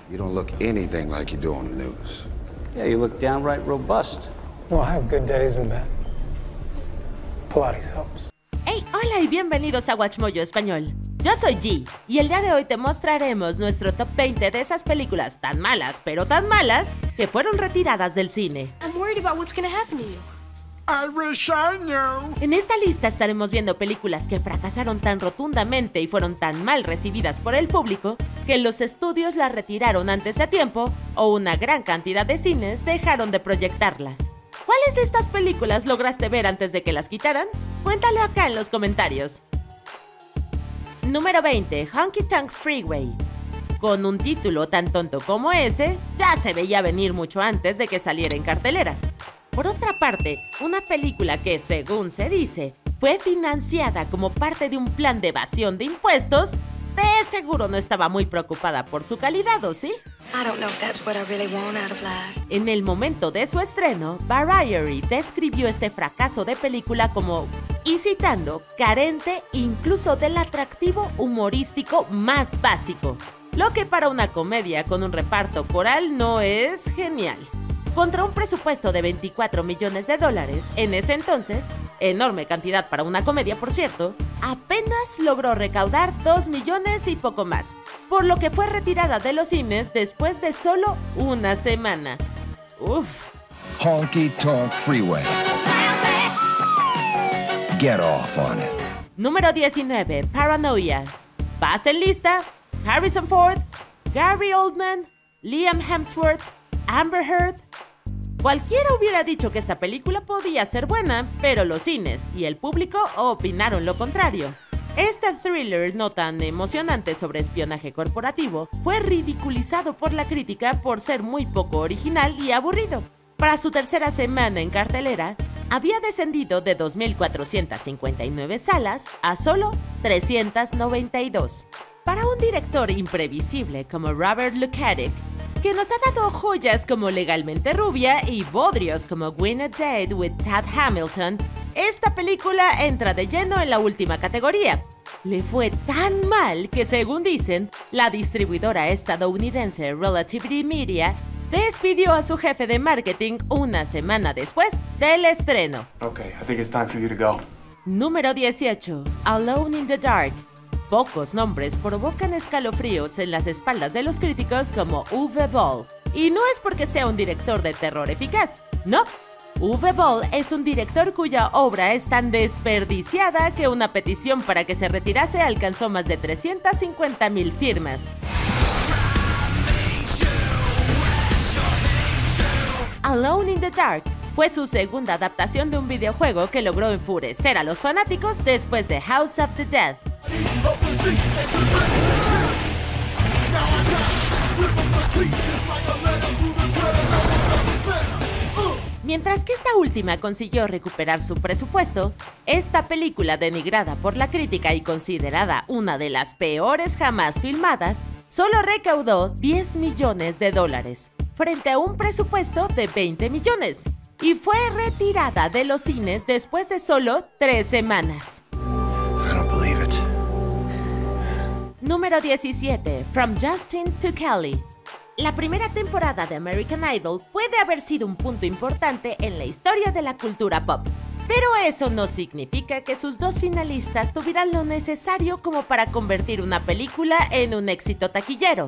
You don't look anything like you do on the news. Yeah, you look downright robust. Well, I have good days and bad. Pilates helps. Hey, hola y bienvenidos a WatchMojo Español. Yo soy G y el día de hoy te mostraremos nuestro top 20 de esas películas tan malas, pero tan malas, que fueron retiradas del cine. I'm worried about what's gonna happen to you. I wish I knew. En esta lista estaremos viendo películas que fracasaron tan rotundamente y fueron tan mal recibidas por el público que los estudios las retiraron antes de tiempo o una gran cantidad de cines dejaron de proyectarlas. ¿Cuáles de estas películas lograste ver antes de que las quitaran? Cuéntalo acá en los comentarios. Número 20. Honky Tonk Freeway. Con un título tan tonto como ese, ya se veía venir mucho antes de que saliera en cartelera. Por otra parte, una película que, según se dice, fue financiada como parte de un plan de evasión de impuestos, de seguro no estaba muy preocupada por su calidad, ¿o sí? I don't know if that's what I really want out of life. En el momento de su estreno, Variety describió este fracaso de película como, y citando, carente incluso del atractivo humorístico más básico, lo que para una comedia con un reparto coral no es genial. Contra un presupuesto de $24 millones, en ese entonces, enorme cantidad para una comedia por cierto, apenas logró recaudar 2 millones y poco más, por lo que fue retirada de los cines después de solo una semana. Uff. Honky Tonk Freeway. Get off on it. Número 19. Paranoia. Pasen lista: Harrison Ford, Gary Oldman, Liam Hemsworth, Amber Heard. Cualquiera hubiera dicho que esta película podía ser buena, pero los cines y el público opinaron lo contrario. Este thriller no tan emocionante sobre espionaje corporativo fue ridiculizado por la crítica por ser muy poco original y aburrido. Para su tercera semana en cartelera, había descendido de 2.459 salas a solo 392. Para un director imprevisible como Robert Lukatic, que nos ha dado joyas como Legalmente Rubia y bodrios como Win a Date with Tad Hamilton, esta película entra de lleno en la última categoría. Le fue tan mal que, según dicen, la distribuidora estadounidense Relativity Media despidió a su jefe de marketing una semana después del estreno. Okay, I think it's time for you to go. Número 18. Alone in the Dark. Pocos nombres provocan escalofríos en las espaldas de los críticos como Uwe Boll. Y no es porque sea un director de terror eficaz, no. Uwe Boll es un director cuya obra es tan desperdiciada que una petición para que se retirase alcanzó más de 350,000 firmas. Alone in the Dark fue su segunda adaptación de un videojuego que logró enfurecer a los fanáticos después de House of the Dead. Mientras que esta última consiguió recuperar su presupuesto, esta película denigrada por la crítica y considerada una de las peores jamás filmadas, solo recaudó $10 millones, frente a un presupuesto de 20 millones, y fue retirada de los cines después de solo 3 semanas. I don't believe it. Número 17. From Justin to Kelly. La primera temporada de American Idol puede haber sido un punto importante en la historia de la cultura pop, pero eso no significa que sus dos finalistas tuvieran lo necesario como para convertir una película en un éxito taquillero.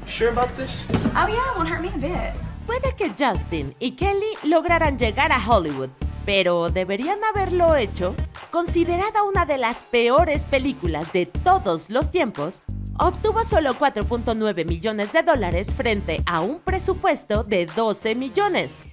Sure about this? Oh yeah, it won't hurt me a bit. Puede que Justin y Kelly lograran llegar a Hollywood, pero ¿deberían haberlo hecho? Considerada una de las peores películas de todos los tiempos, obtuvo solo $4.9 millones frente a un presupuesto de 12 millones.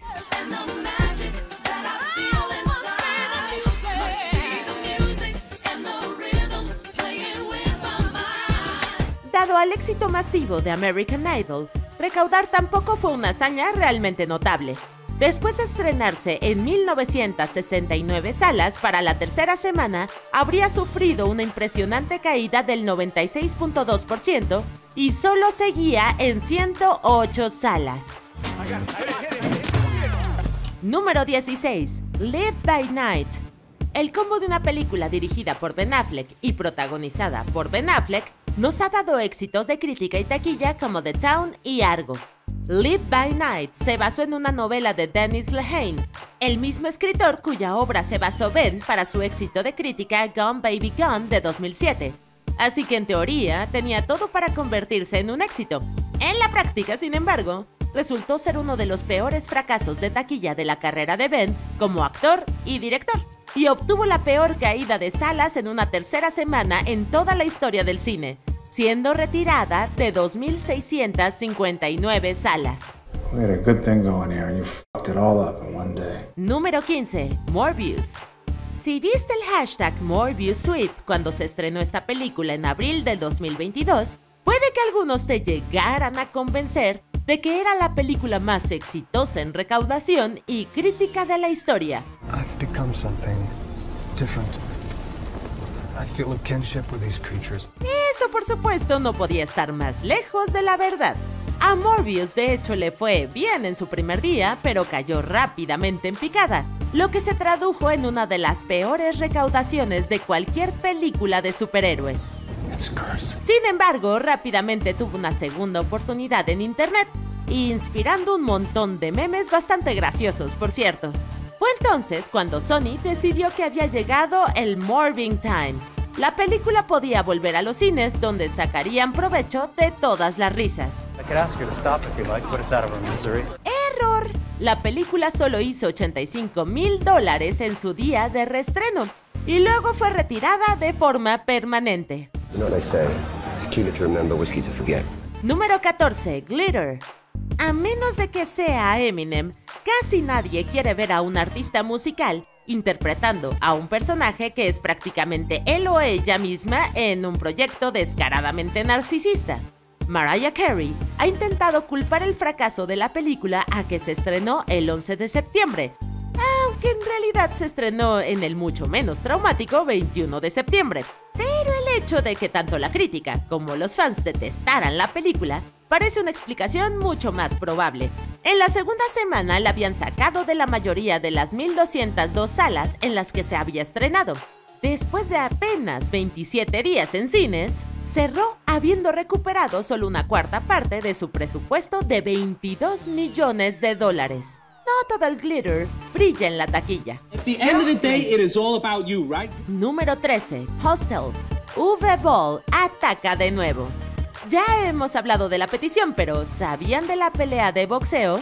Dado al éxito masivo de American Idol, recaudar tampoco fue una hazaña realmente notable. Después de estrenarse en 1969 salas para la tercera semana, habría sufrido una impresionante caída del 96.2% y solo seguía en 108 salas. Número 16. Live by Night. El combo de una película dirigida por Ben Affleck y protagonizada por Ben Affleck nos ha dado éxitos de crítica y taquilla como The Town y Argo. Live by Night se basó en una novela de Dennis Lehane, el mismo escritor cuya obra se basó Ben para su éxito de crítica Gone Baby Gone de 2007. Así que en teoría tenía todo para convertirse en un éxito. En la práctica, sin embargo, resultó ser uno de los peores fracasos de taquilla de la carrera de Ben como actor y director, y obtuvo la peor caída de salas en una tercera semana en toda la historia del cine, siendo retirada de 2.659 salas. We had a good thing going here and you fucked it all up in one day. Número 15. Morbius. Si viste el hashtag MorbiusSweep cuando se estrenó esta película en abril del 2022, puede que algunos te llegaran a convencer de que era la película más exitosa en recaudación y crítica de la historia. I've become something different. I feel a kinship with these creatures. Eso, por supuesto, no podía estar más lejos de la verdad. A Morbius, de hecho, le fue bien en su primer día, pero cayó rápidamente en picada, lo que se tradujo en una de las peores recaudaciones de cualquier película de superhéroes. Sin embargo, rápidamente tuvo una segunda oportunidad en internet, inspirando un montón de memes bastante graciosos, por cierto. Fue entonces cuando Sony decidió que había llegado el Morbing Time. La película podía volver a los cines donde sacarían provecho de todas las risas. ¡Error! La película solo hizo $85,000 en su día de reestreno y luego fue retirada de forma permanente. Número 14. Glitter. A menos de que sea Eminem, casi nadie quiere ver a un artista musical interpretando a un personaje que es prácticamente él o ella misma en un proyecto descaradamente narcisista. Mariah Carey ha intentado culpar el fracaso de la película a que se estrenó el 11 de septiembre, aunque en realidad se estrenó en el mucho menos traumático 21 de septiembre. Pero el hecho de que tanto la crítica como los fans detestaran la película parece una explicación mucho más probable. En la segunda semana la habían sacado de la mayoría de las 1.202 salas en las que se había estrenado. Después de apenas 27 días en cines, cerró habiendo recuperado solo una cuarta parte de su presupuesto de $22 millones. No todo el glitter brilla en la taquilla. Número 13. Hostel. Uwe Boll ataca de nuevo. Ya hemos hablado de la petición, pero ¿sabían de la pelea de boxeo?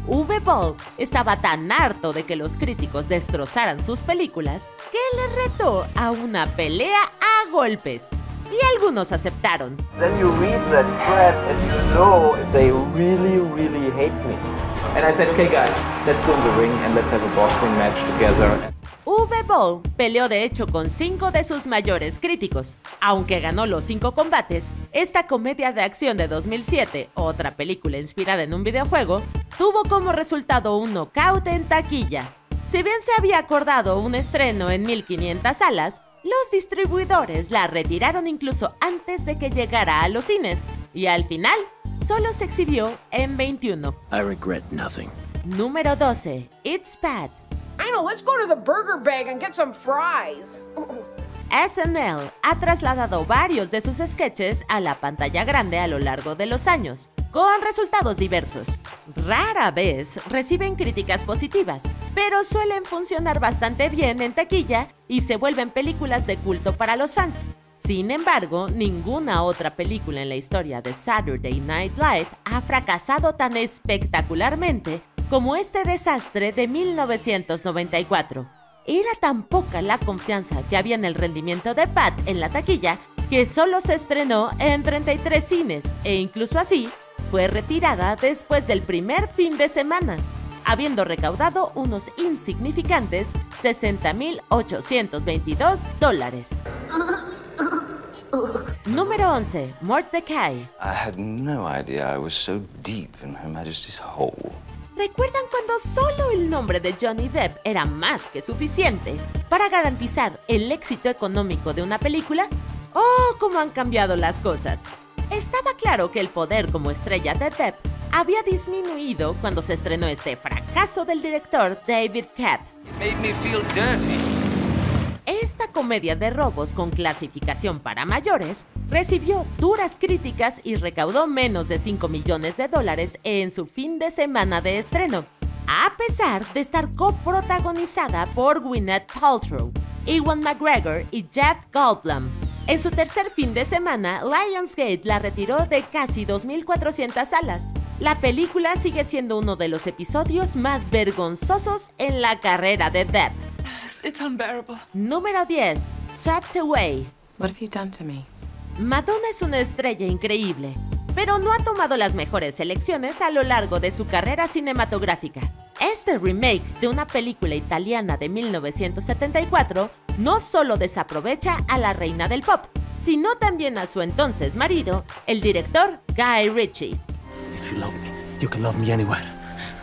Uwe Boll estaba tan harto de que los críticos destrozaran sus películas que le retó a una pelea a golpes. Y algunos aceptaron. Then you read that thread and you know they really hate me. And I said, okay guys, let's go in the ring and let's have a boxing match together. Uwe Boll peleó de hecho con 5 de sus mayores críticos. Aunque ganó los 5 combates, esta comedia de acción de 2007, otra película inspirada en un videojuego, tuvo como resultado un knockout en taquilla. Si bien se había acordado un estreno en 1.500 salas, los distribuidores la retiraron incluso antes de que llegara a los cines, y al final solo se exhibió en 21. I regret nothing. Número 12. It's Bad. I know, let's go to the burger bag and get some fries. SNL ha trasladado varios de sus sketches a la pantalla grande a lo largo de los años, con resultados diversos. Rara vez reciben críticas positivas, pero suelen funcionar bastante bien en taquilla y se vuelven películas de culto para los fans. Sin embargo, ninguna otra película en la historia de Saturday Night Live ha fracasado tan espectacularmente como este desastre de 1994. Era tan poca la confianza que había en el rendimiento de Pat en la taquilla que solo se estrenó en 33 cines e incluso así fue retirada después del primer fin de semana, habiendo recaudado unos insignificantes $60,822. Número 11. Mordecai. I had no idea I was so deep in Her Majesty's hole. ¿Recuerdan cuando solo el nombre de Johnny Depp era más que suficiente para garantizar el éxito económico de una película? ¡Oh, cómo han cambiado las cosas! Estaba claro que el poder como estrella de Depp había disminuido cuando se estrenó este fracaso del director David Koepp. It made me feel dirty. Esta comedia de robos con clasificación para mayores recibió duras críticas y recaudó menos de $5 millones en su fin de semana de estreno, a pesar de estar coprotagonizada por Gwyneth Paltrow, Ewan McGregor y Jeff Goldblum. En su tercer fin de semana, Lionsgate la retiró de casi 2.400 salas. La película sigue siendo uno de los episodios más vergonzosos en la carrera de Depp. It's unbearable. Número 10. Swept Away. What have you done to me? Madonna es una estrella increíble, pero no ha tomado las mejores elecciones a lo largo de su carrera cinematográfica. Este remake de una película italiana de 1974 no solo desaprovecha a la reina del pop, sino también a su entonces marido, el director Guy Ritchie. If you love me, you can love me anywhere.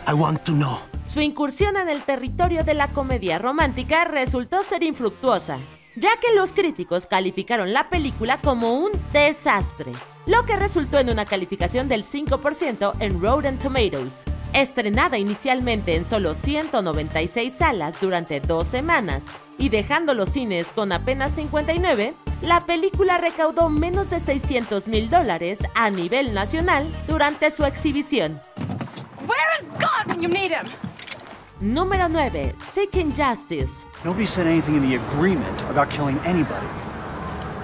I want to know. Su incursión en el territorio de la comedia romántica resultó ser infructuosa, ya que los críticos calificaron la película como un desastre, lo que resultó en una calificación del 5% en Rotten Tomatoes. Estrenada inicialmente en solo 196 salas durante 2 semanas y dejando los cines con apenas 59, la película recaudó menos de $600,000 a nivel nacional durante su exhibición. Where is God when you need him? Número 9. Seeking Justice. Nobody said anything in the agreement about killing anybody.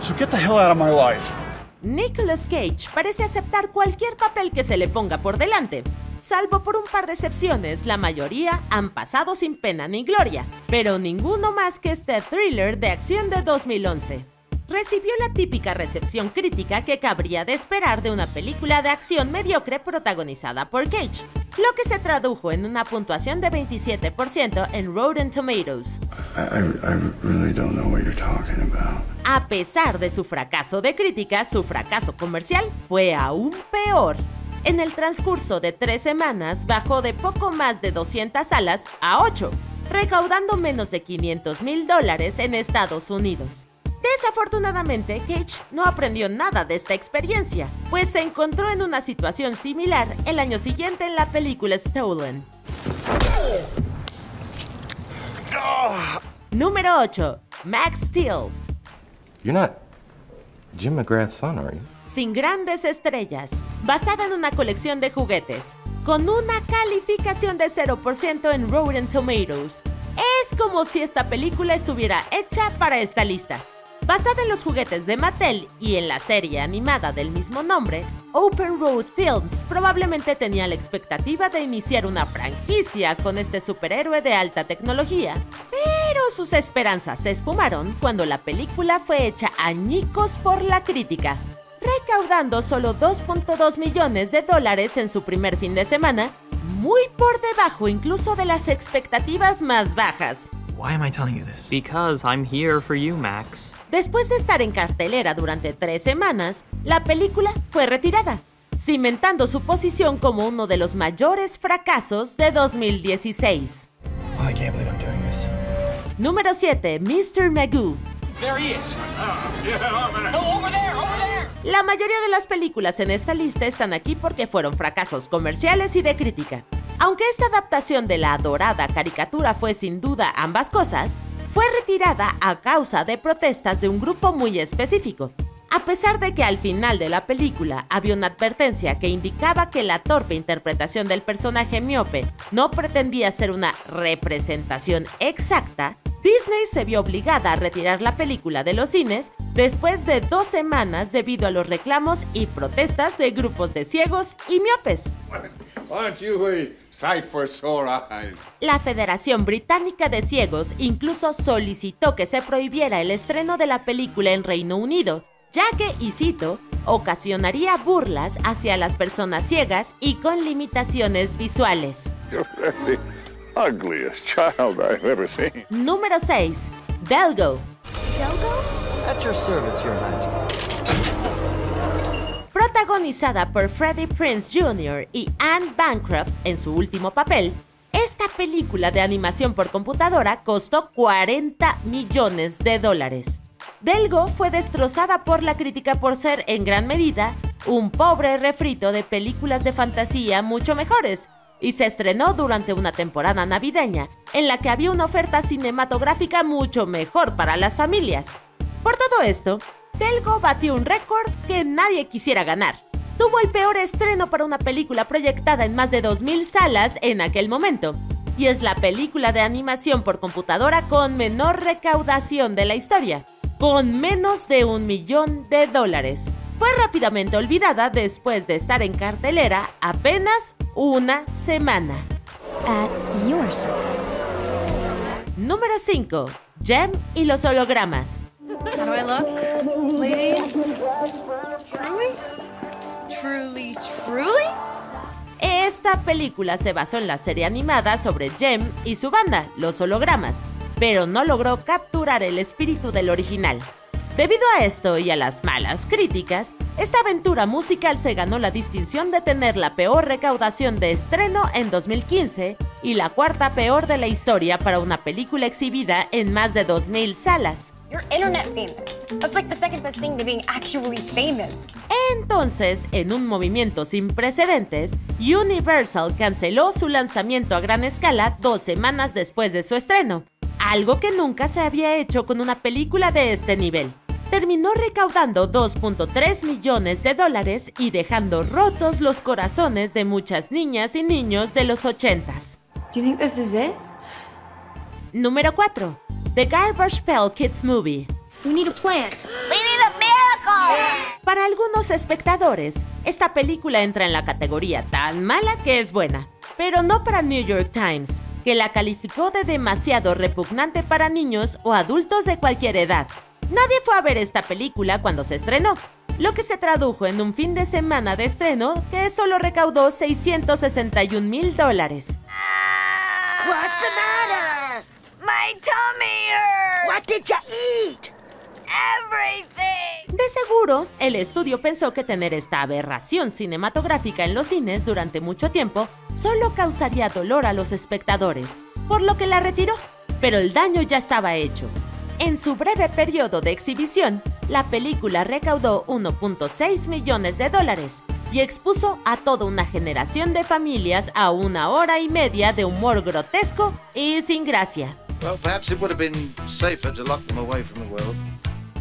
So get the hell out of my life. Nicolas Cage parece aceptar cualquier papel que se le ponga por delante. Salvo por un par de excepciones, la mayoría han pasado sin pena ni gloria, pero ninguno más que este thriller de acción de 2011. Recibió la típica recepción crítica que cabría de esperar de una película de acción mediocre protagonizada por Cage, lo que se tradujo en una puntuación de 27% en Rotten Tomatoes. I really don't know what you're talking about. A pesar de su fracaso de crítica, su fracaso comercial fue aún peor. En el transcurso de 3 semanas bajó de poco más de 200 salas a 8, recaudando menos de $500,000 en Estados Unidos. Desafortunadamente, Cage no aprendió nada de esta experiencia, pues se encontró en una situación similar el año siguiente en la película Stolen. Número 8. Max Steel. You're not Jim McGrath's son, are you? Sin grandes estrellas, basada en una colección de juguetes, con una calificación de 0% en Rotten Tomatoes. Es como si esta película estuviera hecha para esta lista. Basada en los juguetes de Mattel y en la serie animada del mismo nombre, Open Road Films probablemente tenía la expectativa de iniciar una franquicia con este superhéroe de alta tecnología, pero sus esperanzas se esfumaron cuando la película fue hecha añicos por la crítica, recaudando solo $2.2 millones en su primer fin de semana, muy por debajo incluso de las expectativas más bajas. Why am I telling you this? Because I'm here for you, Max. Después de estar en cartelera durante 3 semanas, la película fue retirada, cimentando su posición como uno de los mayores fracasos de 2016. Oh, I can't believe I'm doing this. Número 7. Mr. Magoo. There he is. Oh, over there, over there. La mayoría de las películas en esta lista están aquí porque fueron fracasos comerciales y de crítica. Aunque esta adaptación de la adorada caricatura fue sin duda ambas cosas, fue retirada a causa de protestas de un grupo muy específico. A pesar de que al final de la película había una advertencia que indicaba que la torpe interpretación del personaje miope no pretendía ser una representación exacta, Disney se vio obligada a retirar la película de los cines después de 2 semanas debido a los reclamos y protestas de grupos de ciegos y miopes. Aren't you a sight for sore eyes? La Federación Británica de Ciegos incluso solicitó que se prohibiera el estreno de la película en Reino Unido, ya que, y cito, ocasionaría burlas hacia las personas ciegas y con limitaciones visuales. You're the ugliest child I've ever seen. Número 6. Delgo. ¿Delgo? At your service, Your Majesty. Protagonizada por Freddie Prinze Jr. y Anne Bancroft en su último papel, esta película de animación por computadora costó $40 millones. Delgo fue destrozada por la crítica por ser, en gran medida, un pobre refrito de películas de fantasía mucho mejores, y se estrenó durante una temporada navideña en la que había una oferta cinematográfica mucho mejor para las familias. Por todo esto, Telgo batió un récord que nadie quisiera ganar. Tuvo el peor estreno para una película proyectada en más de 2,000 salas en aquel momento, y es la película de animación por computadora con menor recaudación de la historia, con menos de $1 millón. Fue rápidamente olvidada después de estar en cartelera apenas una semana. At your service. Número 5. Jem y los hologramas. How do I look, ladies? Truly? Esta película se basó en la serie animada sobre Jem y su banda, los hologramas, pero no logró capturar el espíritu del original. Debido a esto y a las malas críticas, esta aventura musical se ganó la distinción de tener la peor recaudación de estreno en 2015 y la cuarta peor de la historia para una película exhibida en más de 2,000 salas. You're internet famous. That's like the second best thing to being actually famous. Entonces, en un movimiento sin precedentes, Universal canceló su lanzamiento a gran escala 2 semanas después de su estreno, algo que nunca se había hecho con una película de este nivel. Terminó recaudando $2.3 millones y dejando rotos los corazones de muchas niñas y niños de los 80s. Do you think this is it? Número 4. The Garbage Pail Kids Movie. We need a plan. We need a miracle! Para algunos espectadores, esta película entra en la categoría tan mala que es buena, pero no para New York Times, que la calificó de demasiado repugnante para niños o adultos de cualquier edad. Nadie fue a ver esta película cuando se estrenó, lo que se tradujo en un fin de semana de estreno que solo recaudó $661,000. What's the matter? My tummy hurts! What did you eat? Everything! De seguro, el estudio pensó que tener esta aberración cinematográfica en los cines durante mucho tiempo solo causaría dolor a los espectadores, por lo que la retiró, pero el daño ya estaba hecho. En su breve periodo de exhibición, la película recaudó $1.6 millones y expuso a toda una generación de familias a 1 hora y media de humor grotesco y sin gracia. Well, perhaps it would have been safer to lock them away from the world.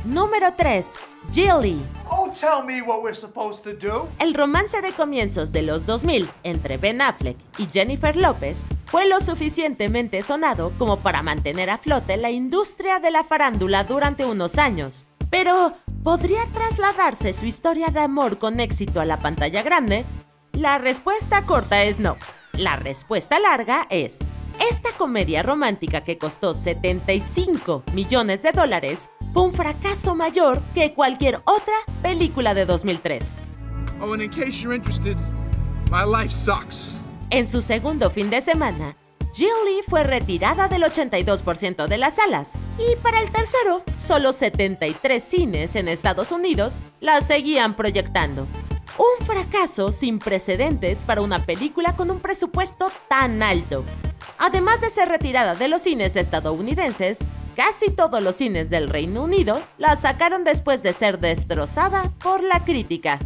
Número 3. Gilly. Oh, tell me what we're supposed to do. El romance de comienzos de los 2000 entre Ben Affleck y Jennifer López fue lo suficientemente sonado como para mantener a flote la industria de la farándula durante unos años. Pero, ¿podría trasladarse su historia de amor con éxito a la pantalla grande? La respuesta corta es no. La respuesta larga es: esta comedia romántica que costó $75 millones fue un fracaso mayor que cualquier otra película de 2003. Oh, and in case you're interested, my life sucks. En su segundo fin de semana, Gilly fue retirada del 82% de las salas, y para el tercero, solo 73 cines en Estados Unidos la seguían proyectando. Un fracaso sin precedentes para una película con un presupuesto tan alto. Además de ser retirada de los cines estadounidenses, casi todos los cines del Reino Unido la sacaron después de ser destrozada por la crítica.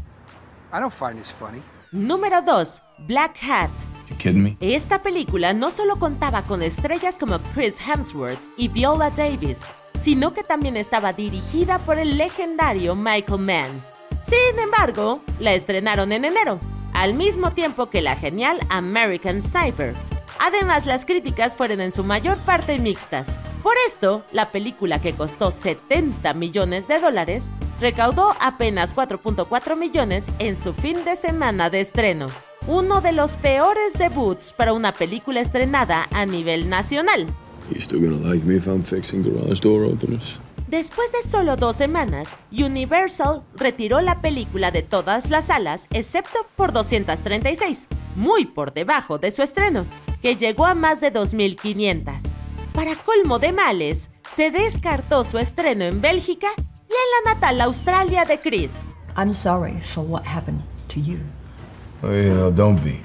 I don't find this funny. Número 2. Black Hat. You kidding me? Esta película no solo contaba con estrellas como Chris Hemsworth y Viola Davis, sino que también estaba dirigida por el legendario Michael Mann. Sin embargo, la estrenaron en enero, al mismo tiempo que la genial American Sniper. Además, las críticas fueron en su mayor parte mixtas. Por esto, la película, que costó $70 millones, recaudó apenas $4.4 millones en su fin de semana de estreno. Uno de los peores debuts para una película estrenada a nivel nacional. You still gonna like me if I'm fixing garage door openers? Después de solo 2 semanas, Universal retiró la película de todas las salas excepto por 236, muy por debajo de su estreno, que llegó a más de 2.500. Para colmo de males, se descartó su estreno en Bélgica y en la natal Australia de Chris. I'm sorry for what happened to you. Oh yeah, don't be.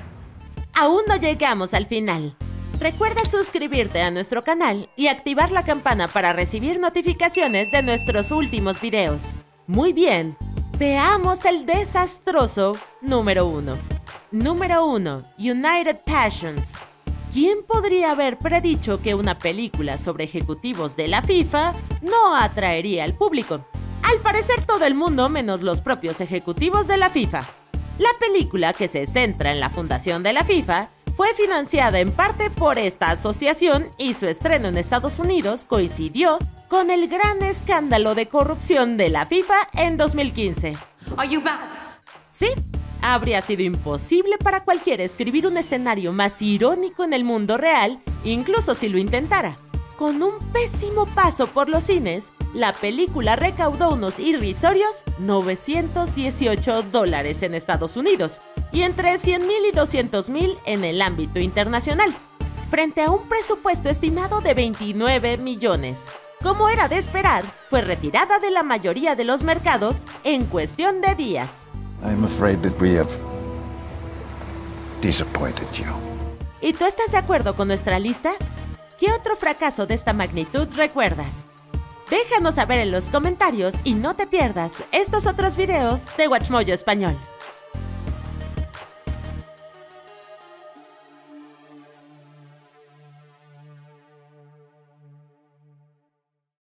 Aún no llegamos al final. Recuerda suscribirte a nuestro canal y activar la campana para recibir notificaciones de nuestros últimos videos. Muy bien, veamos el desastroso número 1. Número 1. United Passions. ¿Quién podría haber predicho que una película sobre ejecutivos de la FIFA no atraería al público? Al parecer todo el mundo menos los propios ejecutivos de la FIFA. La película, que se centra en la fundación de la FIFA, fue financiada en parte por esta asociación y su estreno en Estados Unidos coincidió con el gran escándalo de corrupción de la FIFA en 2015. Are you bad? Sí, habría sido imposible para cualquiera escribir un escenario más irónico en el mundo real, incluso si lo intentara. Con un pésimo paso por los cines, la película recaudó unos irrisorios $918 en Estados Unidos y entre $100,000 y $200,000 en el ámbito internacional, frente a un presupuesto estimado de 29 millones. Como era de esperar, fue retirada de la mayoría de los mercados en cuestión de días. I'm afraid that we have disappointed you. ¿Y tú estás de acuerdo con nuestra lista? ¿Qué otro fracaso de esta magnitud recuerdas? Déjanos saber en los comentarios y no te pierdas estos otros videos de WatchMojo Español.